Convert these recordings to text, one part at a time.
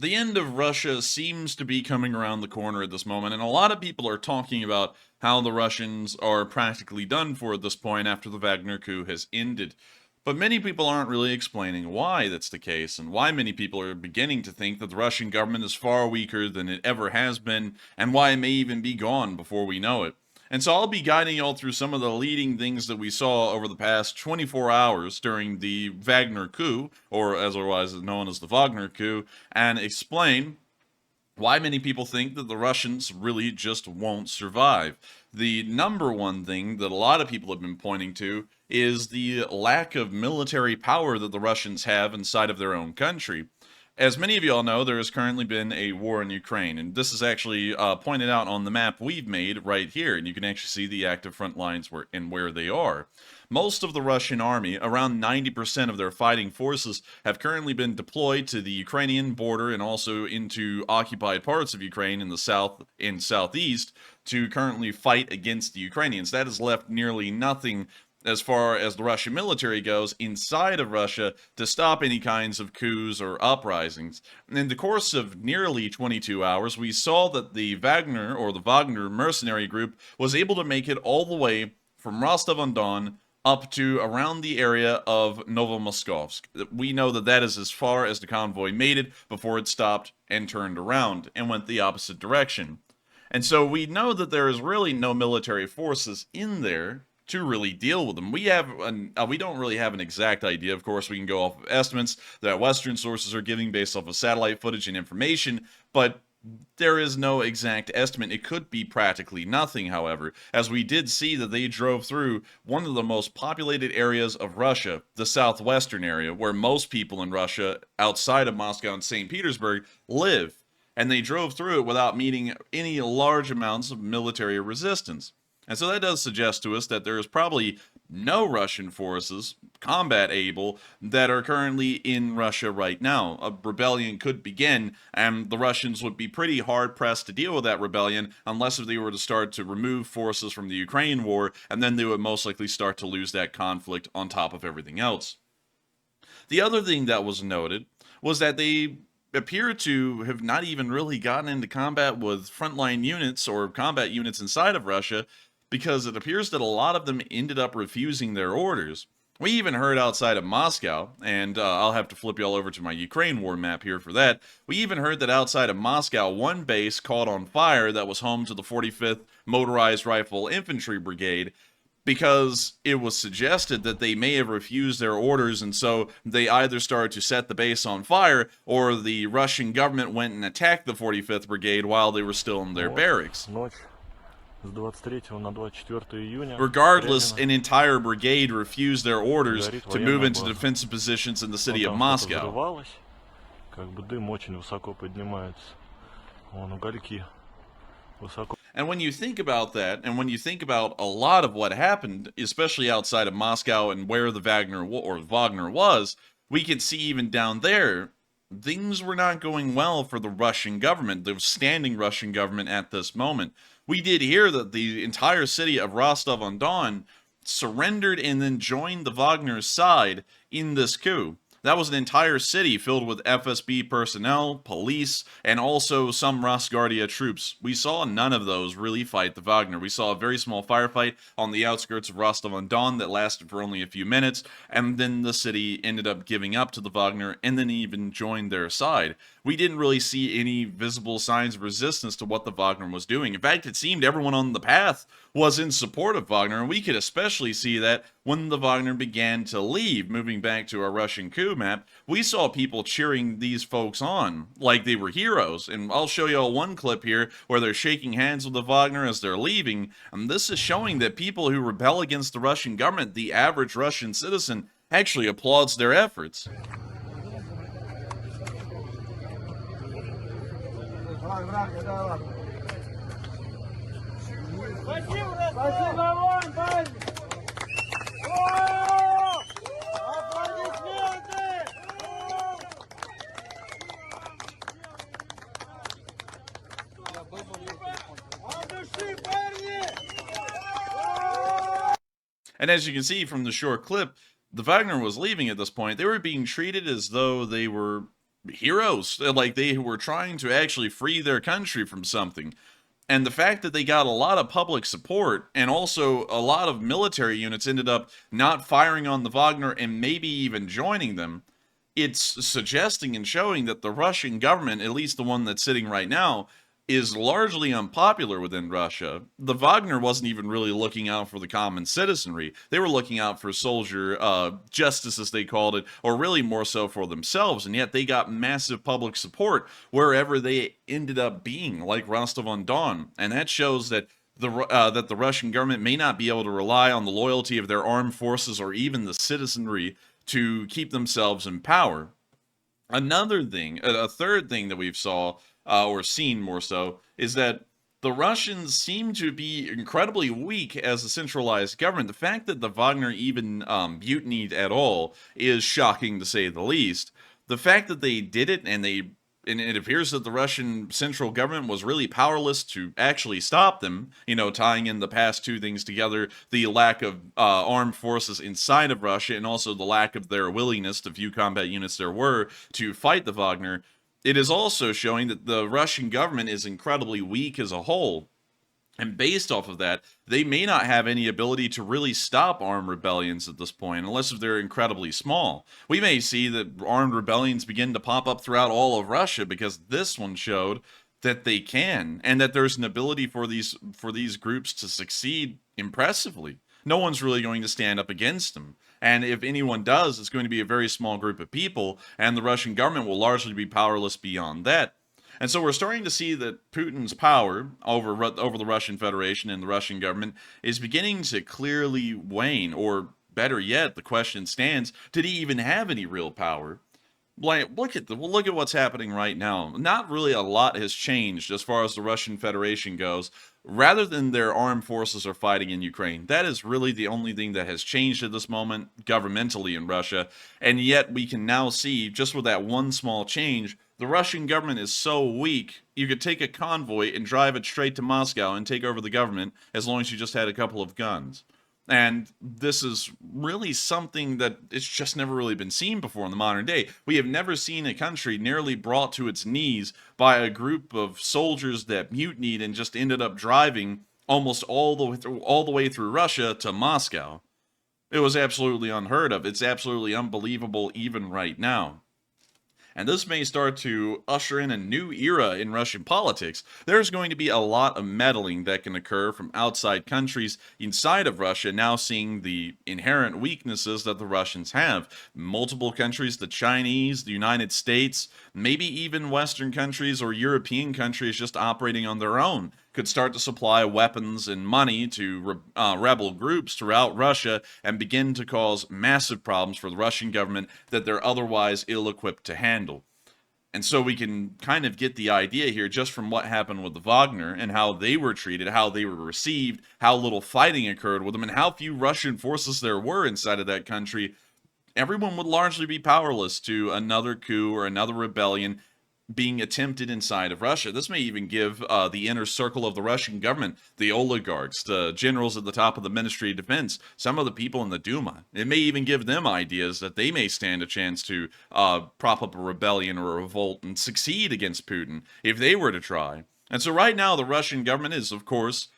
The end of Russia seems to be coming around the corner at this moment, and a lot of people are talking about how the Russians are practically done for at this point after the Wagner coup has ended. But many people aren't really explaining why that's the case, and why many people are beginning to think that the Russian government is far weaker than it ever has been, and why it may even be gone before we know it. And so I'll be guiding y'all through some of the leading things that we saw over the past 24 hours during the Wagner coup, or as otherwise known as the Wagner coup, and explain why many people think that the Russians really just won't survive. The number one thing that a lot of people have been pointing to is the lack of military power that the Russians have inside of their own country. As many of you all know, there has currently been a war in Ukraine, and this is actually pointed out on the map we've made right here, and you can actually see the active front lines where they are. Most of the Russian army, around 90% of their fighting forces, have currently been deployed to the Ukrainian border and also into occupied parts of Ukraine in the south and southeast to currently fight against the Ukrainians. That has left nearly nothing as far as the Russian military goes inside of Russia to stop any kinds of coups or uprisings. In the course of nearly 22 hours, we saw that the Wagner or the Wagner mercenary group was able to make it all the way from Rostov-on-Don up to around the area of Novomoskovsk. We know that that is as far as the convoy made it before it stopped and turned around and went the opposite direction. And so we know that there is really no military forces in there to really deal with them. We don't really have an exact idea. Of course, we can go off of estimates that Western sources are giving based off of satellite footage and information, but there is no exact estimate. It could be practically nothing, however, as we did see that they drove through one of the most populated areas of Russia, the southwestern area, where most people in Russia, outside of Moscow and St. Petersburg, live. And they drove through it without meeting any large amounts of military resistance. And so that does suggest to us that there is probably no Russian forces, combat able, that are currently in Russia right now. A rebellion could begin, and the Russians would be pretty hard pressed to deal with that rebellion unless they were to start to remove forces from the Ukraine war, and then they would most likely start to lose that conflict on top of everything else. The other thing that was noted was that they appear to have not even really gotten into combat with frontline units or combat units inside of Russia because it appears that a lot of them ended up refusing their orders. We even heard outside of Moscow, and I'll have to flip you all over to my Ukraine war map here for that. We even heard that outside of Moscow, one base caught on fire that was home to the 45th Motorized Rifle Infantry Brigade because it was suggested that they may have refused their orders, and so they either started to set the base on fire or the Russian government went and attacked the 45th Brigade while they were still in their Вот, barracks. ночь с 23 на 24 июня Regardless, временно an entire brigade refused their orders горит to move военная into база. defensive positions in the Вон city of там что-то Moscow. взрывалось, как бы дым очень высоко поднимается. Вон угольки высоко. And when you think about that, and when you think about a lot of what happened, especially outside of Moscow and where the Wagner was, we can see even down there, things were not going well for the Russian government, the standing Russian government at this moment. We did hear that the entire city of Rostov-on-Don surrendered and then joined the Wagner's side in this coup. That was an entire city filled with FSB personnel, police, and also some Rosguardia troops. We saw none of those really fight the Wagner. We saw a very small firefight on the outskirts of Rostov-on-Don that lasted for only a few minutes, and then the city ended up giving up to the Wagner and then even joined their side. We didn't really see any visible signs of resistance to what the Wagner was doing. In fact, it seemed everyone on the path was in support of Wagner, and we could especially see that when the Wagner began to leave, moving back to our Russian coup map, we saw people cheering these folks on like they were heroes. And I'll show you all one clip here where they're shaking hands with the Wagner as they're leaving, and this is showing that people who rebel against the Russian government, the average Russian citizen, actually applauds their efforts. And as you can see from the short clip, the Wagner was leaving at this point. They were being treated as though they were heroes, like they were trying to actually free their country from something. And the fact that they got a lot of public support and also a lot of military units ended up not firing on the Wagner and maybe even joining them, it's suggesting and showing that the Russian government, at least the one that's sitting right now, is largely unpopular within Russia. The Wagner wasn't even really looking out for the common citizenry. They were looking out for soldier justice, as they called it, or really more so for themselves. And yet they got massive public support wherever they ended up being, like Rostov-on-Don. And that shows that the Russian government may not be able to rely on the loyalty of their armed forces or even the citizenry to keep themselves in power. Another thing, a third thing that we've saw or seen more so, is that the Russians seem to be incredibly weak as a centralized government. The fact that the Wagner even mutinied at all is shocking to say the least. The fact that they did it and it appears that the Russian central government was really powerless to actually stop them, tying in the past two things together, the lack of armed forces inside of Russia and also the lack of their willingness, the few combat units there were, to fight the Wagner. It is also showing that the Russian government is incredibly weak as a whole. And based off of that, they may not have any ability to really stop armed rebellions at this point, unless if they're incredibly small. We may see that armed rebellions begin to pop up throughout all of Russia because this one showed that they can, and that there's an ability for these groups to succeed impressively. No one's really going to stand up against them. And if anyone does, it's going to be a very small group of people, and the Russian government will largely be powerless beyond that. And so we're starting to see that Putin's power over the Russian Federation and the Russian government is beginning to clearly wane, or better yet, the question stands, did he even have any real power? Like, look at what's happening right now. Not really a lot has changed as far as the Russian Federation goes, rather than their armed forces are fighting in Ukraine. That is really the only thing that has changed at this moment governmentally in Russia. And yet we can now see, just with that one small change, the Russian government is so weak, you could take a convoy and drive it straight to Moscow and take over the government as long as you just had a couple of guns. And this is really something that it's just never really been seen before in the modern day. We have never seen a country nearly brought to its knees by a group of soldiers that mutinied and just ended up driving almost all the way through Russia to Moscow. It was absolutely unheard of. It's absolutely unbelievable even right now. And this may start to usher in a new era in Russian politics. There's going to be a lot of meddling that can occur from outside countries inside of Russia, now seeing the inherent weaknesses that the Russians have. Multiple countries, the Chinese, the United States, maybe even Western countries or European countries just operating on their own, could start to supply weapons and money to rebel groups throughout Russia and begin to cause massive problems for the Russian government that they're otherwise ill-equipped to handle. And so we can kind of get the idea here just from what happened with the Wagner and how they were treated, how they were received, how little fighting occurred with them, and how few Russian forces there were inside of that country. Everyone would largely be powerless to another coup or another rebellion being attempted inside of Russia. This may even give the inner circle of the Russian government, the oligarchs, the generals at the top of the Ministry of Defense, some of the people in the Duma. It may even give them ideas that they may stand a chance to prop up a rebellion or a revolt and succeed against Putin if they were to try. And so right now the Russian government is, of course,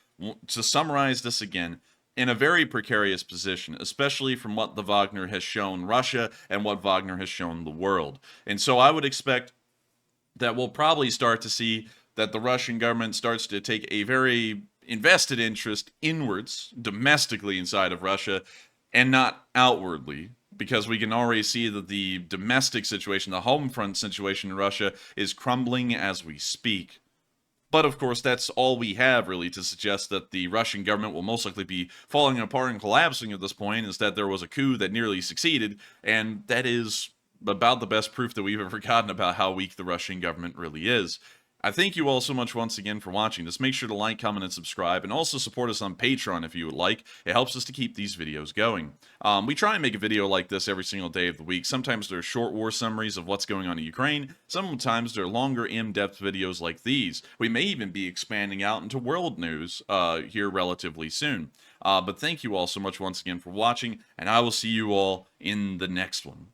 to summarize this again, in a very precarious position, especially from what the Wagner has shown Russia and what Wagner has shown the world. And so I would expect that we'll probably start to see that the Russian government starts to take a very invested interest inwards, domestically inside of Russia, and not outwardly, because we can already see that the domestic situation, the home front situation in Russia, is crumbling as we speak. But of course, that's all we have really to suggest that the Russian government will most likely be falling apart and collapsing at this point, is that there was a coup that nearly succeeded, and that is about the best proof that we've ever gotten about how weak the Russian government really is. I thank you all so much once again for watching this. Make sure to like, comment, and subscribe, and also support us on Patreon if you would like. It helps us to keep these videos going. We try and make a video like this every single day of the week. Sometimes they're short war summaries of what's going on in Ukraine. Sometimes they're longer, in-depth videos like these. We may even be expanding out into world news here relatively soon. But thank you all so much once again for watching, and I will see you all in the next one.